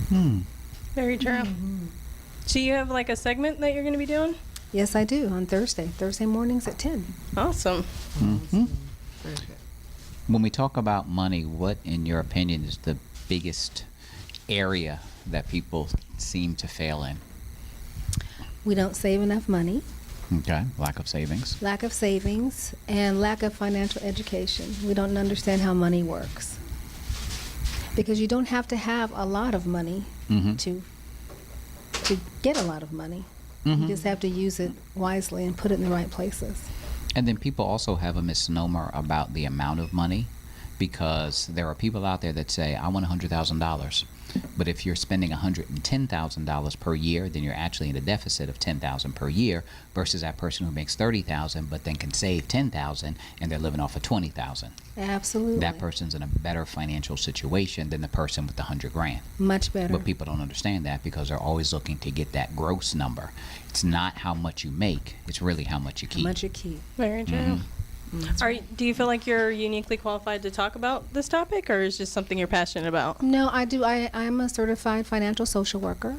Very true. So you have like a segment that you're going to be doing? Yes, I do, on Thursday mornings at 10. Awesome. Very good. When we talk about money, what, in your opinion, is the biggest area that people seem to fail in? We don't save enough money, Okay, lack of savings. lack of savings, and lack of financial education. We don't understand how money works. Because you don't have to have a lot of money to get a lot of money. You just have to use it wisely and put it in the right places. And then people also have a misnomer about the amount of money, because there are people out there that say, I want $100,000. But if you're spending $110,000 per year, then you're actually in a deficit of $10,000 per year, versus that person who makes $30,000 but then can save $10,000 and they're living off of $20,000. Absolutely. That person's in a better financial situation than the person with the $100,000. Much better. But people don't understand that, because they're always looking to get that gross number. It's not how much you make, it's really how much you keep. How much you keep. Very true. Do you feel like you're uniquely qualified to talk about this topic, or is it just something you're passionate about? No, I do. I'm a certified financial social worker,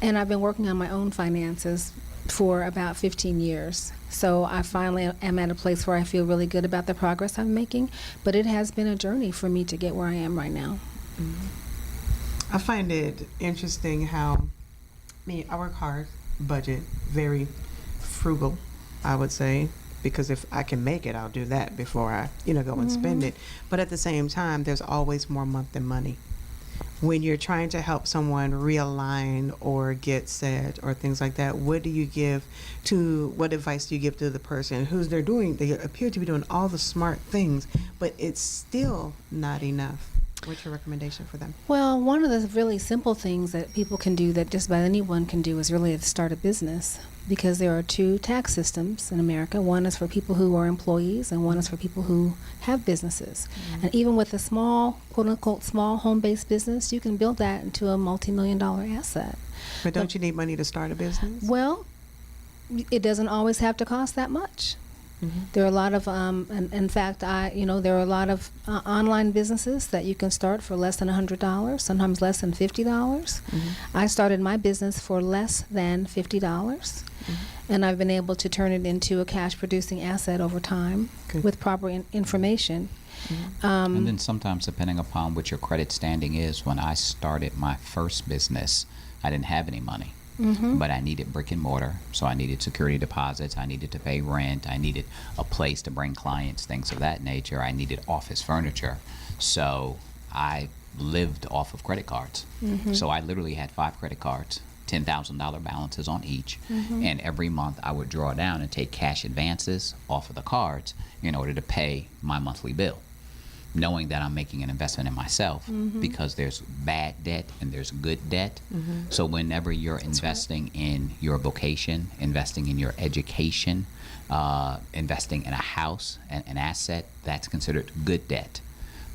and I've been working on my own finances for about 15 years. So I finally am at a place where I feel really good about the progress I'm making, but it has been a journey for me to get where I am right now. I find it interesting how, I work hard, budget, very frugal, I would say, because if I can make it, I'll do that before I, go and spend it. But at the same time, there's always more month than money. When you're trying to help someone realign or get set or things like that, what advice do you give to the person they appear to be doing all the smart things, but it's still not enough? What's your recommendation for them? Well, one of the really simple things that people can do that just about anyone can do is really to start a business, because there are two tax systems in America. One is for people who are employees, and one is for people who have businesses. And even with a small, quote-unquote, small home-based business, you can build that into a multi-million-dollar asset. But don't you need money to start a business? Well, it doesn't always have to cost that much. There are a lot of, in fact, there are a lot of online businesses that you can start for less than $100, sometimes less than $50. I started my business for less than $50, and I've been able to turn it into a cash-producing asset over time with proper information. And then sometimes, depending upon what your credit standing is, when I started my first business, I didn't have any money. But I needed brick and mortar, so I needed security deposits, I needed to pay rent, I needed a place to bring clients, things of that nature, I needed office furniture. So I lived off of credit cards. So I literally had 5 credit cards, $10,000 balances on each, and every month I would draw down and take cash advances off of the cards in order to pay my monthly bill, knowing that I'm making an investment in myself, because there's bad debt and there's good debt. So whenever you're investing in your vocation, investing in your education, investing in a house, an asset, that's considered good debt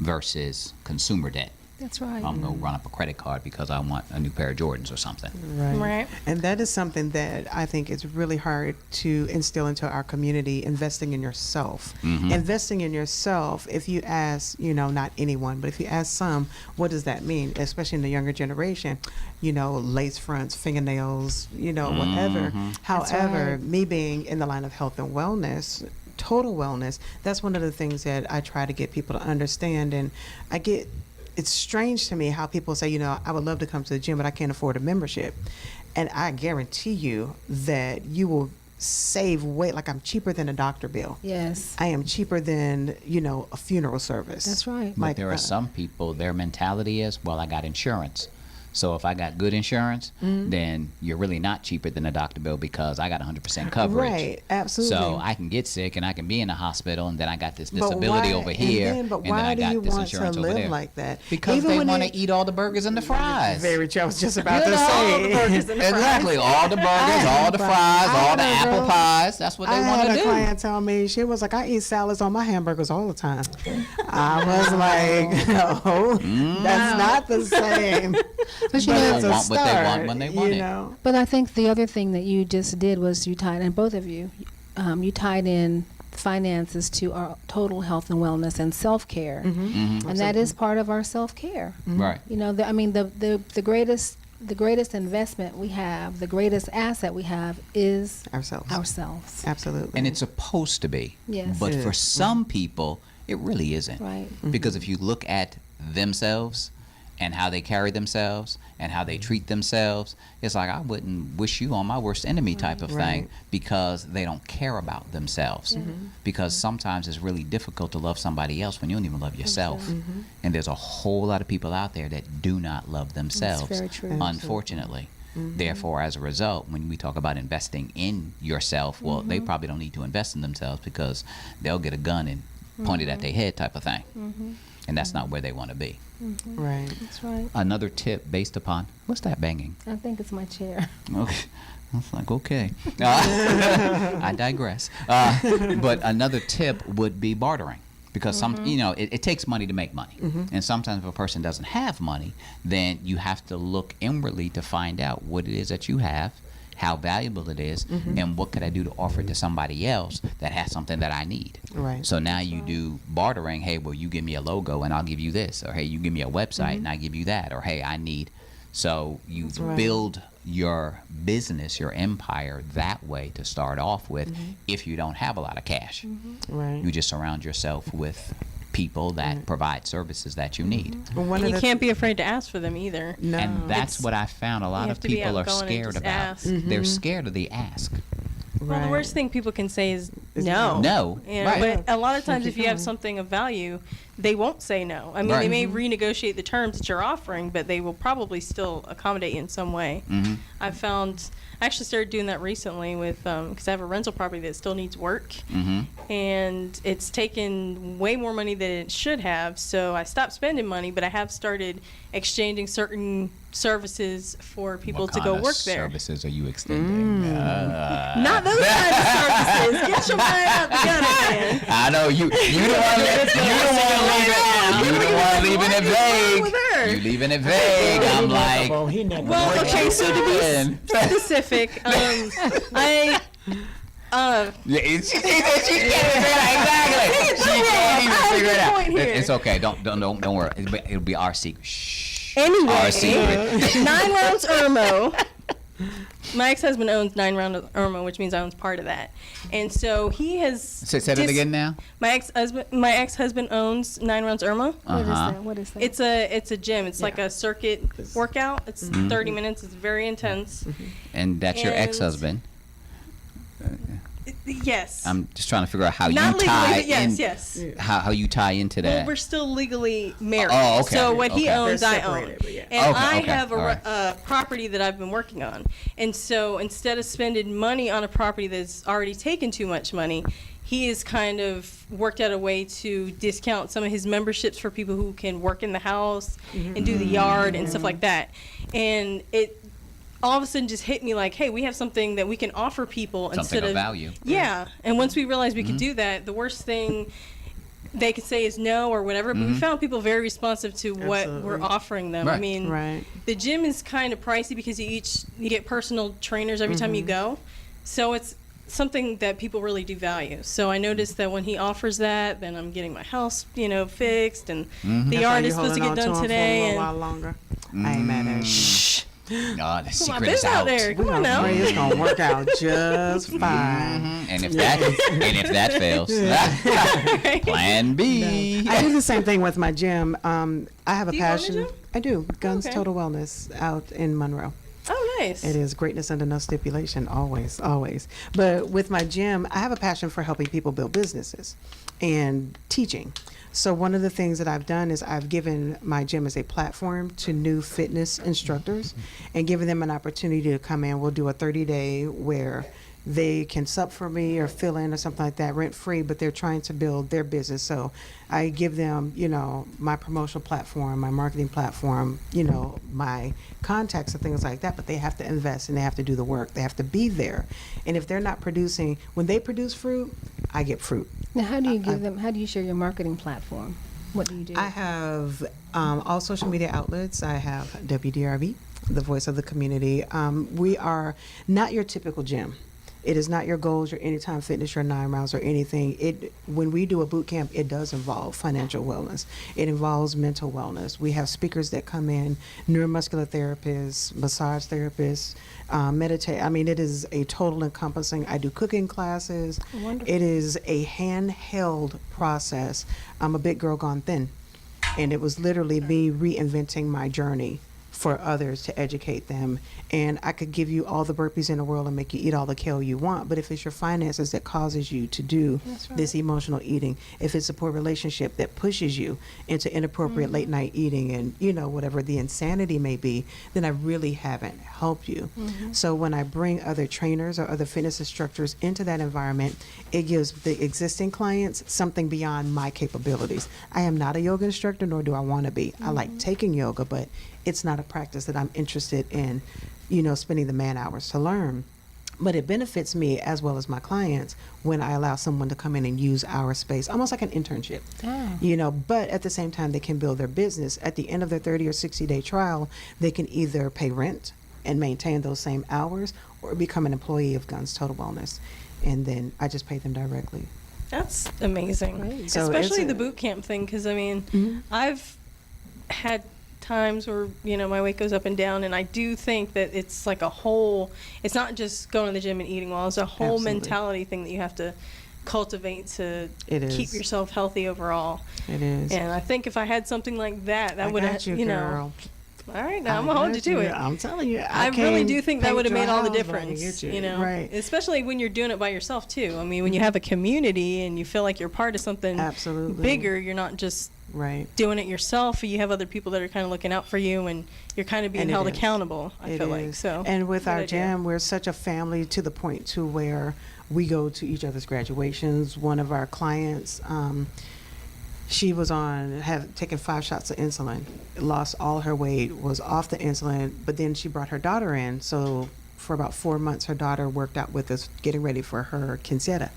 versus consumer debt. That's right. I'm going to run up a credit card because I want a new pair of Jordans or something. Right. And that is something that I think is really hard to instill into our community, investing in yourself. Investing in yourself, if you ask, not anyone, but if you ask some, what does that mean? Especially in the younger generation, lace fronts, fingernails, whatever. However, me being in the line of health and wellness, total wellness, that's one of the things that I try to get people to understand. And it's strange to me how people say, I would love to come to the gym, but I can't afford a membership. And I guarantee you that you will save weight. Like, I'm cheaper than a doctor bill. Yes. I am cheaper than, a funeral service. That's right. But there are some people, their mentality is, well, I got insurance. So if I got good insurance, then you're really not cheaper than a doctor bill, because I got 100% coverage. Right, absolutely. So I can get sick and I can be in the hospital, and then I got this disability over here, and then I got this insurance over there. Why do you want to live like that? Because they want to eat all the burgers and the fries. Very true. I was just about to all the say. burgers and the fries. Exactly, all the burgers, all the fries, all the apple pies. That's what they want to I had a do. client tell me, she was like, I eat salads on my hamburgers all the time. I was like, no, that's not the same. But They want what they want when they want it. But I think the other thing that you just did was you tied in, both of you, you tied in finances to our total health and wellness and self-care. And that is part of our self-care. Right. You know, the greatest investment we have, the greatest asset we have is ourselves. Absolutely. And it's supposed to be. Yes. But for some people, it really isn't. Right. Because if you look at themselves and how they carry themselves and how they treat themselves, it's like, I wouldn't wish you on my worst enemy type of thing, because they don't care about themselves. Because sometimes it's really difficult to love somebody else when you don't even love yourself. And there's a whole lot of people out there that do not love themselves, very true. unfortunately. Therefore, as a result, when we talk about investing in yourself, well, they probably don't need to invest in themselves, because they'll get a gun and point it at their head type of thing. And that's not where they want to be. Right. That's right. Another tip based upon, what's that banging? I think it's my chair. Okay. I was like, okay. I digress. But another tip would be bartering. Because it takes money to make money. And sometimes if a person doesn't have money, then you have to look inwardly to find out what it is that you have, how valuable it is, and what could I do to offer it to somebody else that has something that I need. Right. So now you do bartering. Hey, well, you give me a logo and I'll give you this. Or hey, you give me a website and I give you that. Or hey, I need. So you build your business, your empire that way to start off with, if you don't have a lot of cash. Right. You just surround yourself with people that provide services that you need. Well, And you can't be afraid to ask for them either. No. And that's what I found a lot have of to be people are outgoing and scared just about. ask. They're scared of the ask. Well, the worst thing people can say is no. No. You know, Right. But a lot of times, Keep if you have going. something of value, they won't say no. I mean, Right. they may renegotiate the terms that you're offering, but they will probably still accommodate you in some way. I actually started doing that recently with, because I have a rental property that still needs work. And it's taken way more money than it should have. So I stopped spending money, but I have started exchanging certain services for people What to go kind of work there. services are you extending? Not those kinds of services. Get your mind out the gutter, man. I know you don't want to leave it vague. You leaving it vague. I'm like, Well, okay, so to be specific, I yeah, she can't figure it out. Exactly. She can't even figure it out. point here. It's okay. Don't worry. It'll be our secret. Shh. Anyway, Our secret. 9 Rounds Irmo. My ex-husband owns 9 Rounds Irmo, which means I own part of that. And so he has. Say that again now. My ex-husband owns 9 Rounds Irmo. What is that? It's a gym. It's like a circuit workout. It's 30 minutes. It's very intense. And that's your And- ex-husband. Yes. I'm just trying to figure out how Not you legally, tie but yes, in. yes. How you tie into that. Well, we're still legally married. Oh, okay. So what he Okay. owns, They're I own. separated, but yeah. And Okay, I okay, have all right. a property that I've been working on. And so instead of spending money on a property that's already taken too much money, he has kind of worked out a way to discount some of his memberships for people who can work in the house and do the yard and stuff like that. And it all of a sudden just hit me like, hey, we have something that we can offer people Something instead of of value. Yeah. And once we realized we could do that, the worst thing they could say is no or whatever, but we found people very responsive to what we're offering them. I Right. mean, Right. the gym is kind of pricey because you get personal trainers every time you go. So it's something that people really do value. So I noticed that when he offers that, then I'm getting my house, fixed, and the yard is supposed to get done today. For a And while longer. I ain't mad at you. Oh, the my secret biz is out out. there. Come on now. Pray it's gonna work out just fine. And if that fails, plan B. I do the same thing with my gym. I have a Do you own a passion. gym? I do. Guns Okay. Total Wellness out in Monroe. Oh, nice. It is greatness under no stipulation, always, always. But with my gym, I have a passion for helping people build businesses and teaching. So one of the things that I've done is I've given my gym as a platform to new fitness instructors and given them an opportunity to come in. We'll do a 30-day where they can sub for me or fill in or something like that, rent free, but they're trying to build their business. So I give them, my promotional platform, my marketing platform, my contacts and things like that, but they have to invest and they have to do the work. They have to be there. And if they're not producing, when they produce fruit, I get fruit. Now, how do you how do you share your marketing platform? What do you do? I have all social media outlets. I have WDRB, the voice of the community. We are not your typical gym. It is not your goals, your Anytime Fitness, your 9 miles, or anything. When we do a boot camp, it does involve financial wellness. It involves mental wellness. We have speakers that come in, neuromuscular therapists, massage therapists, meditate. I mean, it is a total encompassing. I do cooking classes. Wonderful. It is a handheld process. I'm a big girl gone thin, and it was literally me reinventing my journey for others to educate them. And I could give you all the burpees in the world and make you eat all the kale you want, but if it's your finances that causes you to do this emotional eating, if it's a poor relationship that pushes you into inappropriate late night eating and, you know, whatever the insanity may be, then I really haven't helped you. So when I bring other trainers or other fitness instructors into that environment, it gives the existing clients something beyond my capabilities. I am not a yoga instructor, nor do I want to be. I like taking yoga, but it's not a practice that I'm interested in, you know, spending the man hours to learn. But it benefits me as well as my clients when I allow someone to come in and use our space, almost like an internship, you know, but at the same time, they can build their business. At the end of their 30 or 60-day trial, they can either pay rent and maintain those same hours or become an employee of Guns Total Wellness. And then I just pay them directly. That's amazing. Great. So especially it's the boot camp thing, because I mean, I've had times where, you know, my weight goes up and down, and I do think that it's like a whole, it's not just going to the gym and eating well, it's a whole Absolutely. mentality thing that you have to cultivate to It keep is. yourself healthy overall. It is. And I think if I had something like that, that I would have, got you, you know, girl. all right, now I'm gonna hold you to it. I'm telling you. I really do think that paint would have your made all the house when I difference, get you know, Right. especially when you're doing it by yourself too. I mean, when you have a community and you feel like you're part of something Absolutely. bigger, you're not just Right. doing it yourself. You have other people that are kind of looking out for you, and you're kind of being And it held is. accountable. I It feel like is. so. And with good our idea. gym, we're such a family to the point to where we go to each other's graduations. One of our clients, she was taken 5 shots of insulin, lost all her weight, was off the insulin, but then she brought her daughter in. So for about 4 months, her daughter worked out with us, getting ready for her quinceañera.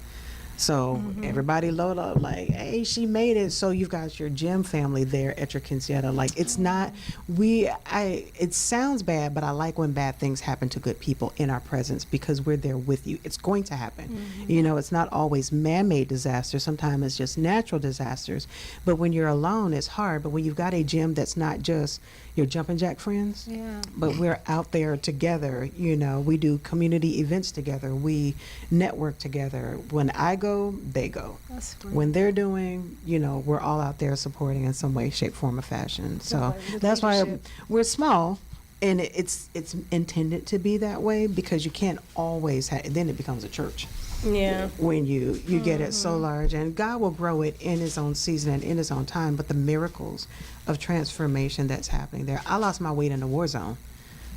So everybody load up like, hey, she made it. So you've got your gym family there at your quinceañera. Like, it's not, it sounds bad, but I like when bad things happen to good people in our presence because we're there with you. It's going to happen. You know, it's not always man-made disasters. Sometimes it's just natural disasters. But when you're alone, it's hard. But when you've got a gym that's not just your jumping jack friends, Yeah. but we're out there together, you know, we do community events together, we network together. When I go, they go. That's great. When they're doing, you know, we're all out there supporting in some way, shape, form, or fashion. So Right, with that's why leadership. we're small, and it's intended to be that way because you can't always have, then it becomes a church. Yeah. When you get it so large, and God will grow it in his own season and in his own time, but the miracles of transformation that's happening there. I lost my weight in a war zone.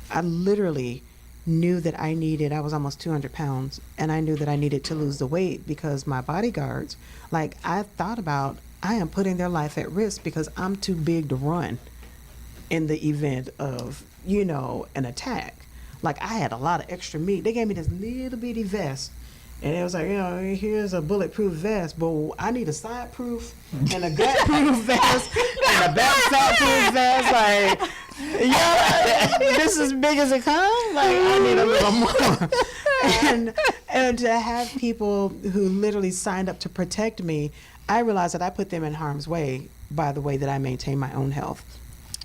I literally knew that I was almost 200 pounds, and I knew that I needed to lose the weight because my bodyguards, like, I thought about, I am putting their life at risk because I'm too big to run in the event of, you know, an attack. Like, I had a lot of extra meat. They gave me this little bitty vest. And it was like, you know, here's a bulletproof vest, but I need a side-proof and a gut-proof vest and a back-proof vest. Like, yeah, this is as big as it comes. Like, I need a little more. And to have people who literally signed up to protect me, I realized that I put them in harm's way by the way that I maintain my own health.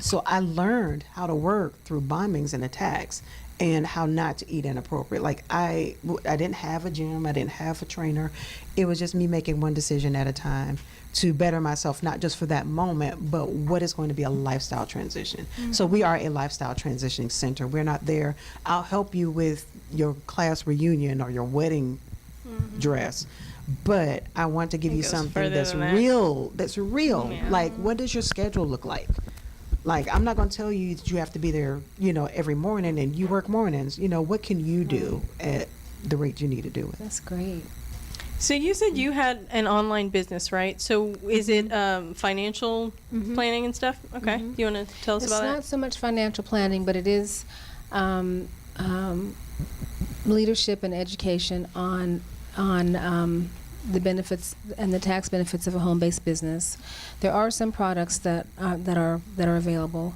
So I learned how to work through bombings and attacks and how not to eat inappropriate. Like, I didn't have a gym, I didn't have a trainer. It was just me making one decision at a time to better myself, not just for that moment, but what is going to be a lifestyle transition. So we are a lifestyle transitioning center. We're not there, I'll help you with your class reunion or your wedding dress. But I want to give you goes something further that's than that. real. Yeah. Like, what does your schedule look like? Like, I'm not going to tell you that you have to be there, you know, every morning and you work mornings. You know, what can you do at the rate you need to do it? That's great. So you said you had an online business, right? So is it financial planning and stuff? Okay. Do you want to tell us It's about not that? so much financial planning, but it is leadership and education on the benefits and the tax benefits of a home-based business. There are some products that are available.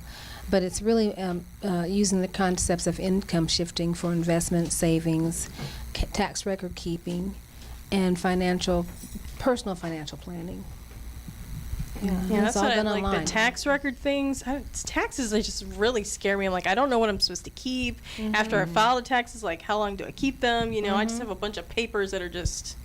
But it's really using the concepts of income shifting for investment, savings, tax record keeping, and personal financial planning. Yeah, It's that's all what I done like. online. The tax record things, taxes, they just really scare me. I'm like, I don't know what I'm supposed to keep. After I file the taxes, like, how long do I keep them? You know, I just have a bunch of papers that are just,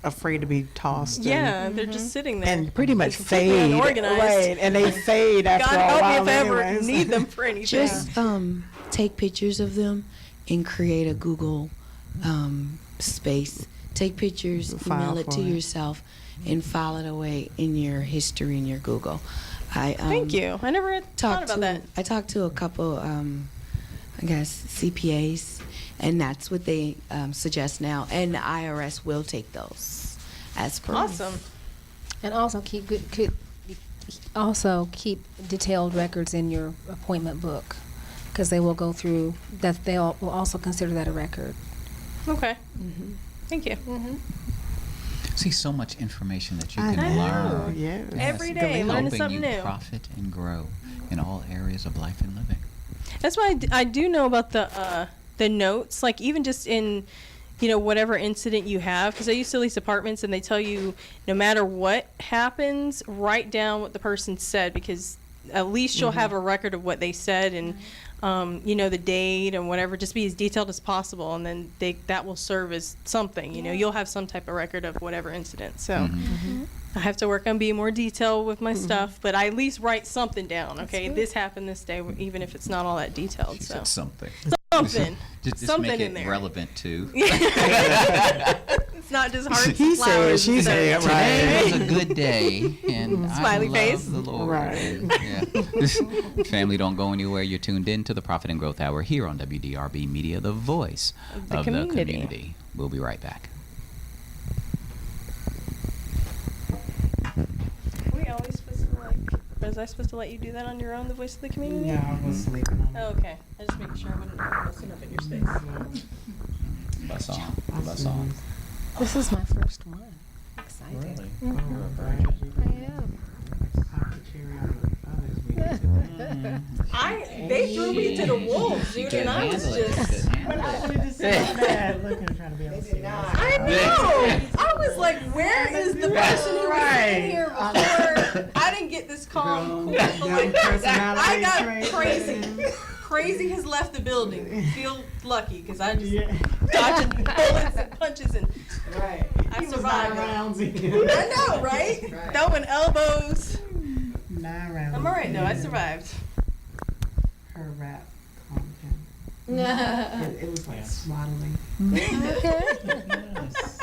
Afraid to be tossed. yeah, they're just sitting there. And pretty much completely fade. unorganized. Right, and they fade after God a help me while if I ever anyways. need them for anything. Just take pictures of them and create a Google space. Take pictures, File email it for to it. yourself, and file it away in your history in your Google. Thank you. I never thought about that. I talked to a couple, I guess, CPAs, and that's what they suggest now. And the IRS will take those as per. Awesome. And also keep detailed records in your appointment book, because they will go through that. They will also consider that a record. Okay. Thank you. See, so much information that you I can know, learn. yes. Every day, Helping learning something you new. profit and grow in all areas of life and living. That's why I do know about the notes, like even just in, you know, whatever incident you have, because I used to lease apartments and they tell you no matter what happens, write down what the person said, because at least you'll have a record of what they said and, you know, the date and whatever, just be as detailed as possible, and then that will serve as something, you know, you'll have some type of record of whatever incident. So I have to work on being more detailed with my stuff, but I at least write something down. Okay, this happened this day, even if it's not all that detailed. She So said something. something, Just something make in it there. relevant to. It's not just hearts He and flowers. said, she and said, stuff. Today right. was a good day, and Smiley I face. love the Lord. Right. Yeah. Family, don't go anywhere. You're tuned in to the Profit and Growth Hour here on WDRB Media, the voice Of the of community. the community. We'll be right back. Are we always supposed to was I supposed to let you do that on your own, the voice of the community? I was sleeping on Oh, okay. I just making sure I wasn't messing up in your space. Bus on. Bus on. This is my first one. Excited. I am. They threw me to the wolves, dude, and I was just. I know. I was like, where is the person who was in here before? I didn't get this calm, cool. I got crazy. Crazy has left the building. Feel lucky because I just dodging bullets and punches and I survived. I know, right? Throwing elbows. 9 rounds. I'm all right though. I survived. Her rap calmed him. It was like swaddling. Okay.